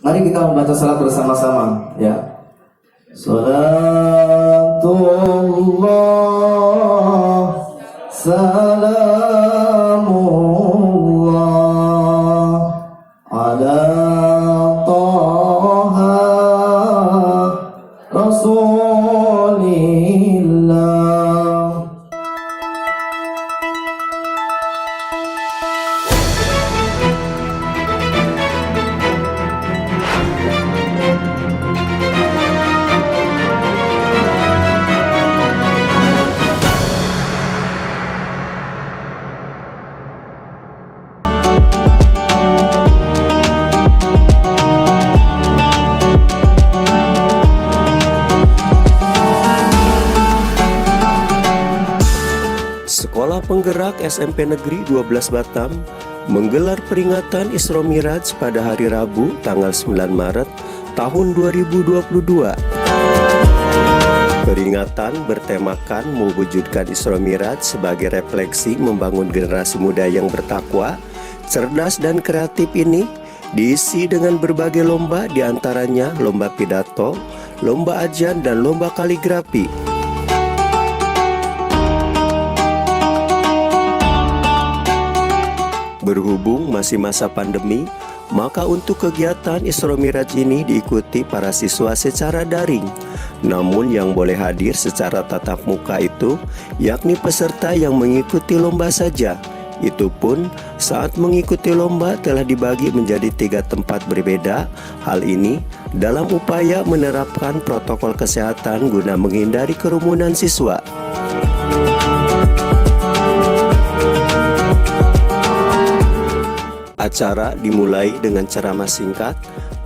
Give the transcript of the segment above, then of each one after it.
Mari kita membaca salat bersama-sama ya. Salatullah salamullah ala Taha Rasulillah. Sekolah Penggerak SMP Negeri 12 Batam menggelar peringatan Isra Miraj pada hari Rabu tanggal 9 Maret tahun 2022. Peringatan bertemakan mewujudkan Isra Miraj sebagai refleksi membangun generasi muda yang bertakwa, cerdas dan kreatif ini diisi dengan berbagai lomba, diantaranya lomba pidato, lomba ajan dan lomba kaligrafi. Berhubung masih masa pandemi, maka untuk kegiatan Isra Miraj ini diikuti para siswa secara daring. Namun yang boleh hadir secara tatap muka itu yakni peserta yang mengikuti lomba saja. Itu pun saat mengikuti lomba telah dibagi menjadi 3 tempat berbeda. Hal ini dalam upaya menerapkan protokol kesehatan guna menghindari kerumunan siswa. Acara dimulai dengan ceramah singkat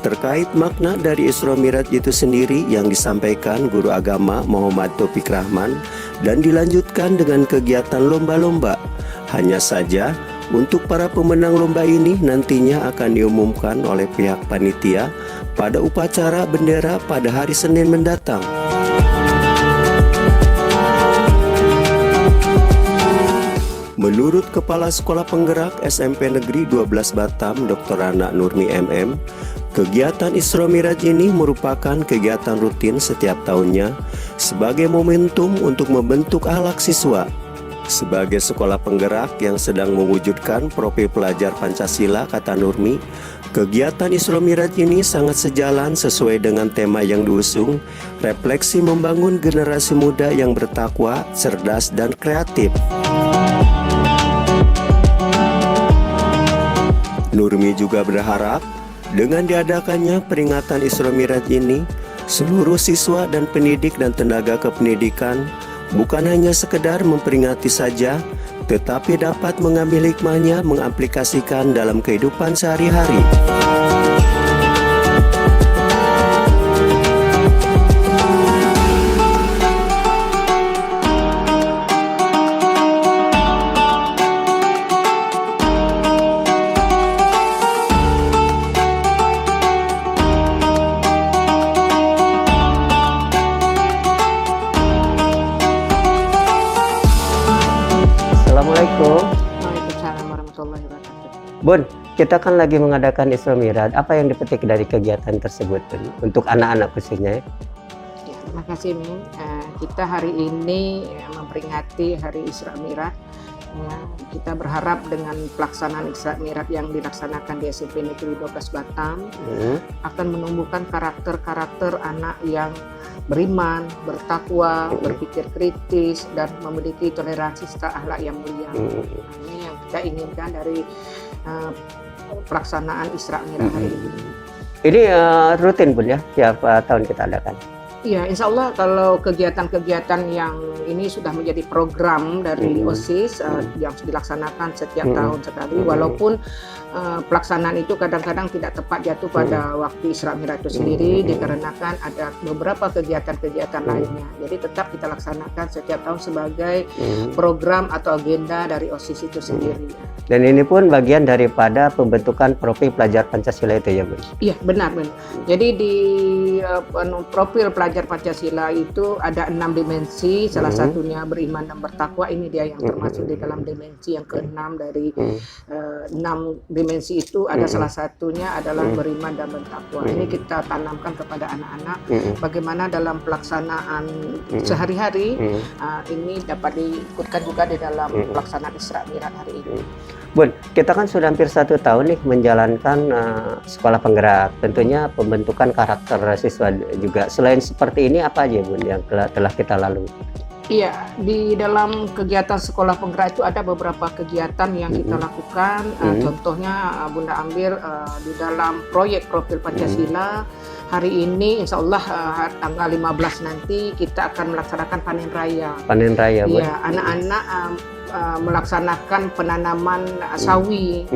terkait makna dari Isra Miraj itu sendiri yang disampaikan Guru Agama Muhammad Taufik Rahman dan dilanjutkan dengan kegiatan lomba-lomba. Hanya saja untuk para pemenang lomba ini nantinya akan diumumkan oleh pihak panitia pada upacara bendera pada hari Senin mendatang. Menurut Kepala Sekolah Penggerak SMP Negeri 12 Batam, Dr. Ana Nurmi MM, kegiatan Isra Miraj ini merupakan kegiatan rutin setiap tahunnya sebagai momentum untuk membentuk akhlak siswa. Sebagai sekolah penggerak yang sedang mewujudkan profil pelajar Pancasila, kata Nurmi, kegiatan Isra Miraj ini sangat sejalan sesuai dengan tema yang diusung, refleksi membangun generasi muda yang bertakwa, cerdas, dan kreatif. Nurmi juga berharap dengan diadakannya peringatan Isra Miraj ini, seluruh siswa dan pendidik dan tenaga kependidikan bukan hanya sekedar memperingati saja, tetapi dapat mengambil hikmahnya mengaplikasikan dalam kehidupan sehari-hari. Assalamualaikum. Waalaikumsalam warahmatullahi wabarakatuh. Bun, kita kan lagi mengadakan Isra Miraj. Apa yang dipetik dari kegiatan tersebut, Bun? Untuk anak-anak khususnya? Ya, terima kasih, Min. Kita hari ini memperingati Hari Isra Miraj. Ya, kita berharap dengan pelaksanaan Isra Miraj yang dilaksanakan di SMP Negeri 12 Batam akan menumbuhkan karakter-karakter anak yang beriman, bertakwa, berpikir kritis, dan memiliki toleransi serta akhlak yang mulia. Ini yang kita inginkan dari pelaksanaan Isra Miraj hari ini. Ini rutin, Bun, ya? Tiap tahun kita adakan? Iya, insya Allah kalau kegiatan-kegiatan yang ini sudah menjadi program dari OSIS yang dilaksanakan setiap tahun sekali, walaupun pelaksanaan itu kadang-kadang tidak tepat jatuh pada waktu Isra Miraj itu sendiri dikarenakan ada beberapa kegiatan-kegiatan lainnya. Jadi tetap kita laksanakan setiap tahun sebagai program atau agenda dari OSIS itu sendiri. Dan ini pun bagian daripada pembentukan profil pelajar Pancasila itu ya, Bun? Iya, benar-benar. Jadi di profil pelajar Pancasila itu ada 6 dimensi, salah satunya beriman dan bertakwa. Ini dia yang termasuk di dalam dimensi yang ke-6 dari 6 dimensi itu ada salah satunya adalah beriman dan bertakwa. Ini kita tanamkan kepada anak-anak bagaimana dalam pelaksanaan sehari-hari ini dapat diikutkan juga di dalam pelaksanaan Isra Mi'raj hari ini. Bun, kita kan sudah hampir 1 tahun nih menjalankan sekolah penggerak. Tentunya pembentukan karakter siswa juga. Selain seperti ini apa aja Bun yang telah kita lalui? Iya, di dalam kegiatan sekolah penggerak itu ada beberapa kegiatan yang kita lakukan. Contohnya Bunda ambil di dalam proyek Profil Pancasila. Hari ini insya Allah tanggal 15 nanti kita akan melaksanakan panen raya. Panen raya, Bun. Iya, anak-anak melaksanakan penanaman sawi.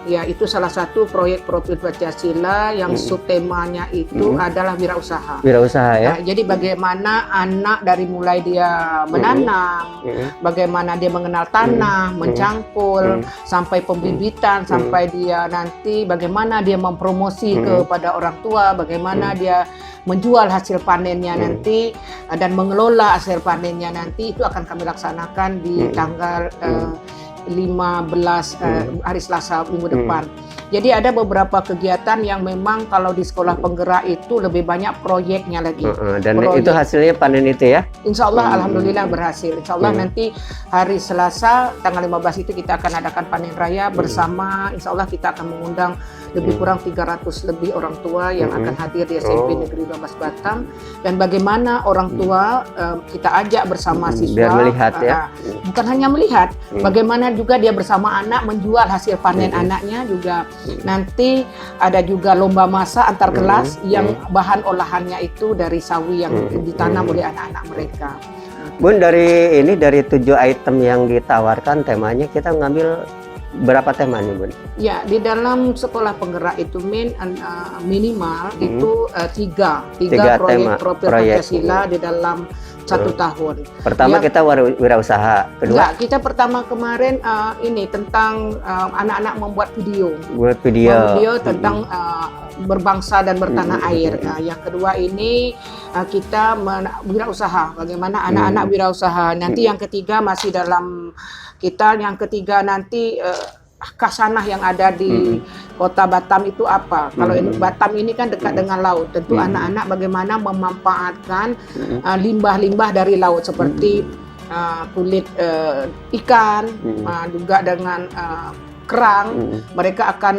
Ya, itu salah satu proyek Profil Pancasila yang subtemanya itu adalah wirausaha. Wirausaha ya. Jadi bagaimana anak dari mulai dia menanam, bagaimana dia mengenal tanah, mencangkul, sampai pembibitan, sampai dia nanti bagaimana dia mempromosi kepada orang tua, bagaimana dia menjual hasil panennya nanti dan mengelola hasil panennya nanti, itu akan kami laksanakan di tanggal 15 hari Selasa minggu depan. Jadi ada beberapa kegiatan yang memang kalau di sekolah penggerak itu lebih banyak proyeknya lagi. Dan itu hasilnya panen itu ya? Insya Allah alhamdulillah berhasil. Insya Allah nanti hari Selasa tanggal 15 itu kita akan adakan panen raya bersama. Insya Allah kita akan mengundang lebih kurang 300 lebih orang tua yang akan hadir di SMP Negeri 12 Batam. Dan bagaimana orang tua kita ajak bersama siswa. Biar melihat ya. Bukan hanya melihat, bagaimana juga dia bersama anak menjual hasil panen anaknya juga. Nanti ada juga lomba masak antar kelas yang bahan olahannya itu dari sawi yang ditanam oleh anak-anak mereka. Bun, dari 7 item yang ditawarkan temanya, kita ngambil berapa tema nih Bun? Ya, di dalam sekolah penggerak itu minimal itu tiga proyek Profil Pancasila di dalam 1 tahun. Pertama kita wirausaha, kedua? Enggak, kita pertama kemarin ini tentang anak-anak membuat video. Buat video. Tentang berbangsa dan bertanah air. Yang kedua ini kita wirausaha, bagaimana anak-anak wirausaha. Nanti yang ketiga masih dalam kita, yang ketiga nanti khasanah yang ada di kota Batam itu apa? Kalau Batam ini kan dekat dengan laut, tentu anak-anak bagaimana memanfaatkan limbah-limbah dari laut seperti kulit ikan, juga dengan kerang. Mereka akan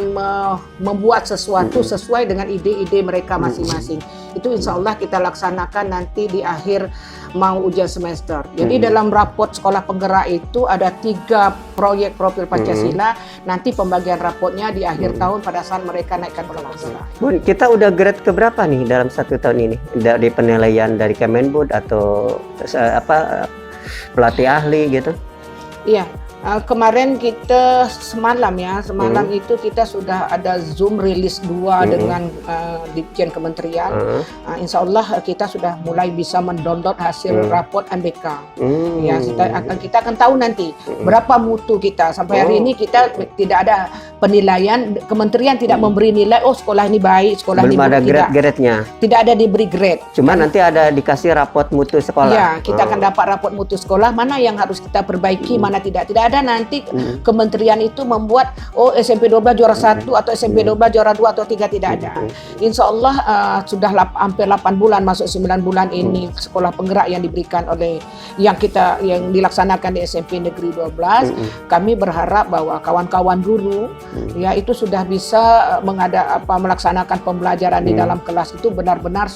membuat sesuatu sesuai dengan ide-ide mereka masing-masing. Itu insya Allah kita laksanakan nanti di akhir mau ujian semester. Jadi dalam raport sekolah penggerak itu ada 3 proyek Profil Pancasila. Nanti pembagian rapotnya di akhir tahun pada saat mereka naikkan kelas. Bun, kita udah grade keberapa nih dalam 1 tahun ini? Dari penilaian dari Kemendikbud atau pelatih ahli gitu? Iya. Kemarin kita semalam itu kita sudah ada Zoom rilis 2 dengan Ditjen Kementerian. Insya Allah kita sudah mulai bisa mendownload hasil raport MBK. Ya, kita akan tahu nanti berapa mutu kita. Sampai hari ini kita tidak ada penilaian, kementerian tidak memberi nilai, oh sekolah ini baik, sekolah ini belum ada grade-nya. Tidak ada diberi grade. Cuma nanti ada dikasih raport mutu sekolah. Ya, kita akan dapat raport mutu sekolah, mana yang harus kita perbaiki, mana tidak. Tidak ada nanti kementerian itu membuat SMP 12 juara 1 atau SMP 12 juara 2 atau 3, tidak ada. Insya Allah sudah hampir 8 bulan masuk 9 bulan ini sekolah penggerak yang diberikan oleh yang dilaksanakan di SMP Negeri 12. Kami berharap bahwa kawan-kawan guru ya itu sudah bisa melaksanakan pembelajaran di dalam kelas itu benar-benar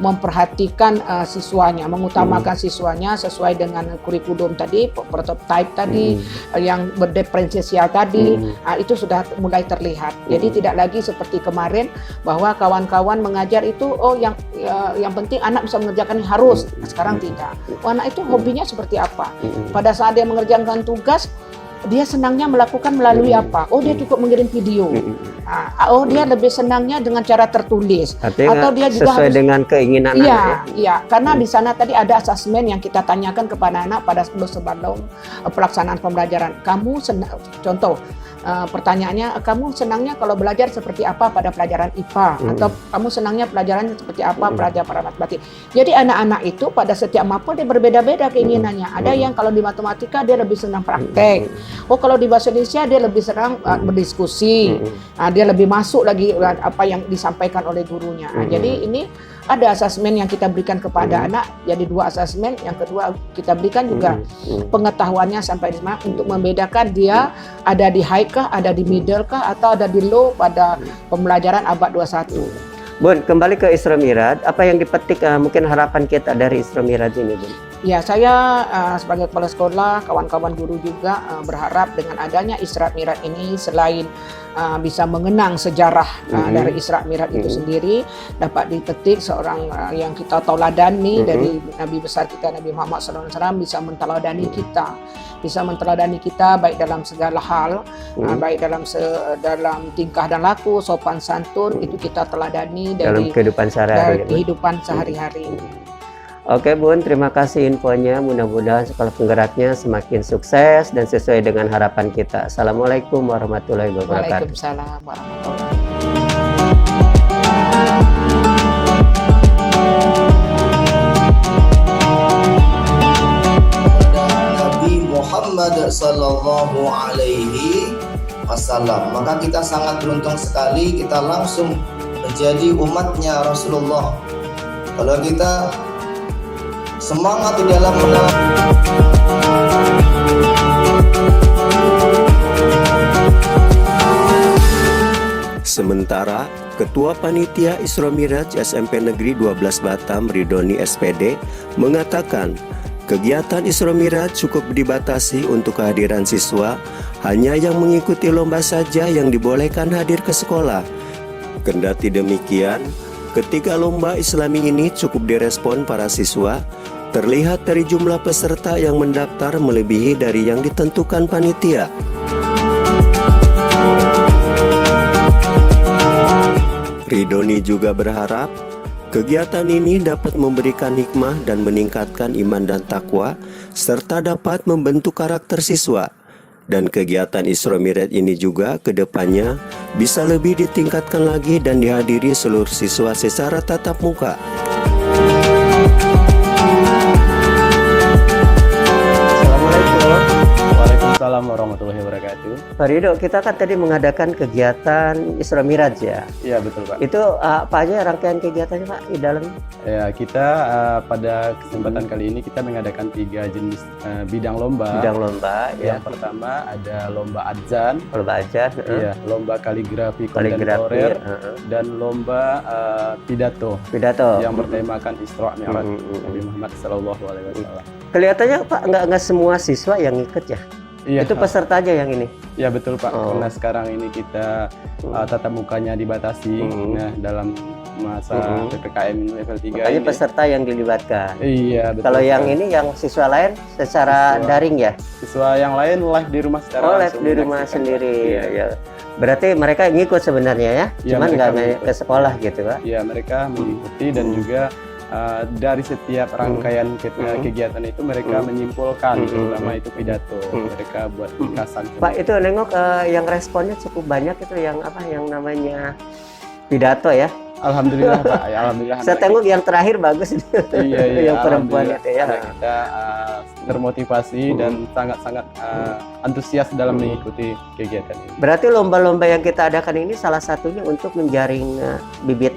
memperhatikan siswanya, mengutamakan siswanya sesuai dengan kurikulum tadi, prototype tadi, yang berdiferensial tadi, itu sudah mulai terlihat. Jadi tidak lagi seperti kemarin bahwa kawan-kawan mengajar itu yang penting anak bisa mengerjakan harus. Sekarang tidak. Anak itu hobinya seperti apa? Pada saat dia mengerjakan tugas, dia senangnya melakukan melalui apa? Dia cukup mengirim video. Dia lebih senangnya dengan cara tertulis. Artinya atau dia juga sesuai dengan keinginan anak. Iya, karena di sana tadi ada asesmen yang kita tanyakan kepada anak pada sebelum pelaksanaan pembelajaran. Kamu contoh, pertanyaannya, kamu senangnya kalau belajar seperti apa pada pelajaran IPA atau kamu senangnya pelajaran seperti apa pelajaran matematik. Jadi anak-anak itu pada setiap mapel dia berbeda-beda keinginannya. Ada yang kalau di matematika dia lebih senang praktek. Oh, kalau di bahasa Indonesia dia lebih senang berdiskusi. Dia lebih masuk lagi apa yang disampaikan oleh gurunya. Jadi ini ada asesmen yang kita berikan kepada anak, jadi 2 asesmen. Yang kedua kita berikan juga pengetahuannya sampai di mana untuk membedakan dia ada di high kah, ada di middle kah, atau ada di low pada pembelajaran abad 21. Bun, kembali ke Isra Miraj, apa yang dipetik mungkin harapan kita dari Isra Miraj ini, Bun? Ya, saya sebagai kepala sekolah, kawan-kawan guru juga berharap dengan adanya Isra Miraj ini selain bisa mengenang sejarah dari Isra Miraj itu sendiri, dapat dipetik seorang yang kita tauladani dari Nabi besar kita Nabi Muhammad SAW, bisa menteladani kita baik dalam segala hal, baik dalam tingkah dan laku, sopan santun, itu kita teladani dari kehidupan sehari-hari. Oke Bun, terima kasih infonya. Mudah-mudahan sekolah penggeraknya semakin sukses dan sesuai dengan harapan kita. Assalamualaikum warahmatullahi wabarakatuh. Waalaikumsalam warahmatullahi Kepada Nabi Muhammad Sallallahu Alaihi Wasallam. Maka kita sangat beruntung sekali kita langsung menjadi umatnya Rasulullah. Kalau kita semangat di dalam Sementara Ketua Panitia Isra Miraj SMP Negeri 12 Batam Ridhoni SPD mengatakan kegiatan Isra Miraj cukup dibatasi untuk kehadiran siswa, hanya yang mengikuti lomba saja yang dibolehkan hadir ke sekolah. Kendati demikian, ketika lomba Islami ini cukup direspon para siswa, terlihat dari jumlah peserta yang mendaftar melebihi dari yang ditentukan panitia. Ridhoni juga berharap kegiatan ini dapat memberikan hikmah dan meningkatkan iman dan takwa, serta dapat membentuk karakter siswa. Dan kegiatan Isra Miraj ini juga ke depannya bisa lebih ditingkatkan lagi dan dihadiri seluruh siswa secara tatap muka. Waalaikumsalam warahmatullahi wabarakatuh. Pak Ridho, kita kan tadi mengadakan kegiatan Isra Miraj ya? Iya betul Pak. Itu apa aja rangkaian kegiatannya Pak di dalam? Ya, kita pada kesempatan kali ini kita mengadakan 3 jenis bidang lomba. Bidang lomba Yang ya. pertama ada lomba adzan, Lomba ajar, iya, lomba kaligrafi kontemporer, dan lomba pidato yang bertemakan Isra Mi'raj Nabi Muhammad SAW. Kelihatannya Pak nggak semua siswa yang ikut ya? Iya, Itu peserta aja yang ini? ya betul Pak, Oh. karena sekarang ini kita tatap mukanya dibatasi. Nah, dalam masa PPKM level 3 Makanya ini peserta yang dilibatkan. iya betul. Kalau yang Pak. ini yang siswa lain secara daring ya? Siswa yang lain live di rumah secara Oh, live langsung di rumah menyaksikan. sendiri. Iya. Ya. Berarti mereka ngikut sebenarnya ya? Iya, Cuman mereka nggak ke sekolah gitu Pak? Ya, mereka mengikuti dan juga dari setiap rangkaian kegiatan itu mereka menyimpulkan, terutama itu pidato. Mereka buat ringkasan. Pak, itu nengok yang responnya cukup banyak itu yang apa yang namanya pidato ya? Alhamdulillah Pak, ya, alhamdulillah. Saya tengok yang terakhir bagus itu. Iya, yang perempuan alhamdulillah. itu ya. Karena kita termotivasi dan sangat-sangat antusias dalam mengikuti kegiatan ini. Berarti lomba-lomba yang kita adakan ini salah satunya untuk menjaring bibit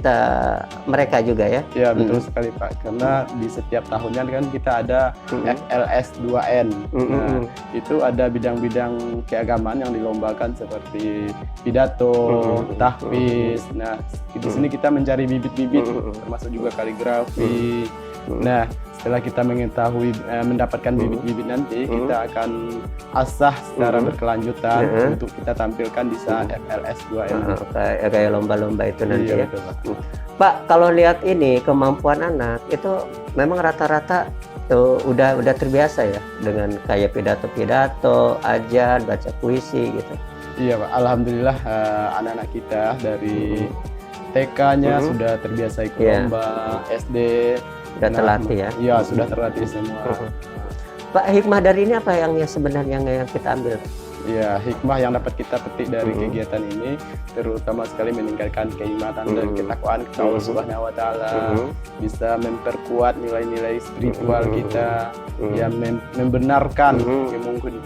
mereka juga ya? Ya betul sekali Pak, karena di setiap tahunnya kan kita ada FLS 2N. Nah, itu ada bidang-bidang keagamaan yang dilombakan seperti pidato, tahfiz. Nah, di sini kita mencari bibit-bibit, termasuk juga kaligrafi. Nah, setelah kita mengetahui mendapatkan bibit-bibit nanti, kita akan asah secara berkelanjutan untuk kita tampilkan di saat FLS 2N. Kayak lomba-lomba itu nanti Iya, ya. betul, Pak. Pak, kalau lihat ini kemampuan anak itu memang rata-rata tuh udah terbiasa ya dengan kayak pidato-pidato, ajar, baca puisi gitu. Iya Pak, alhamdulillah anak-anak kita dari TK-nya sudah terbiasa ikut lomba, SD Sudah terlatih ya. Iya, sudah terlatih semua. Pak, hikmah dari ini apa yang sebenarnya yang kita ambil Ya, hikmah yang dapat kita petik dari kegiatan ini terutama sekali meningkatkan keimanan dan ketakwaan kepada Allah Subhanahu wa taala. Bisa memperkuat nilai-nilai spiritual kita, yang membenarkan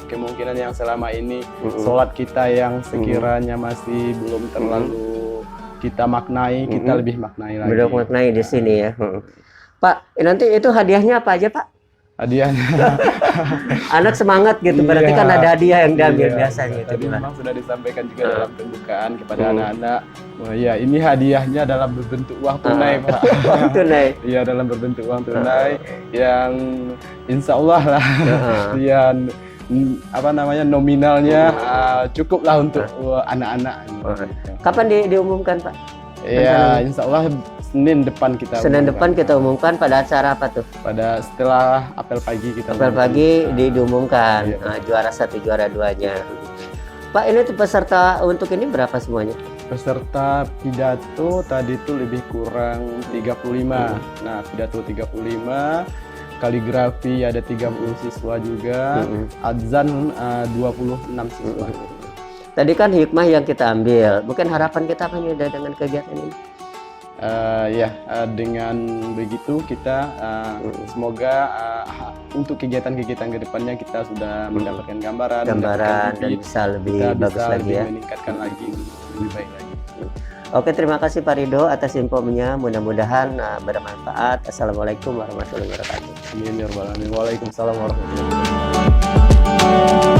kemungkinan yang selama ini sholat kita yang sekiranya masih belum terlalu kita maknai, kita lebih maknai lagi. Belum maknai di sini ya. Pak, nanti itu hadiahnya apa aja, Pak? Hadiahnya Anak semangat gitu, berarti kan ada hadiah yang diambil biasanya itu. tadi memang sudah disampaikan juga dalam pembukaan kepada anak-anak. Oh iya, ini hadiahnya dalam berbentuk uang tunai, Pak. Uang tunai. Iya, dalam berbentuk uang tunai yang insya Allah lah yang apa namanya nominalnya cukuplah untuk anak-anak. Kapan diumumkan, Pak? Iya, insya Allah Senin depan kita Senin umumkan. depan kita umumkan pada acara apa tuh? Pada setelah apel pagi kita Apel umumkan. pagi diumumkan Iya. juara 1, juara 2-nya. Pak, ini tuh peserta untuk ini berapa semuanya? Peserta pidato tadi itu lebih kurang 35. Nah, pidato 35, kaligrafi ada 30 siswa juga, adzan 26 siswa. Tadi kan hikmah yang kita ambil. Mungkin harapan kita apa nih dengan kegiatan ini? Dengan begitu kita semoga untuk kegiatan-kegiatan kedepannya kita sudah mendapatkan gambaran mendapatkan Dan bibit, bisa lebih kita bagus bisa lagi lebih ya. meningkatkan lagi lebih baik lagi. Oke, terima kasih Pak Ridho atas infonya. Mudah-mudahan bermanfaat. Assalamualaikum warahmatullahi wabarakatuh. Amin ya rabbal alamin. Waalaikumsalam warahmatullahi wabarakatuh.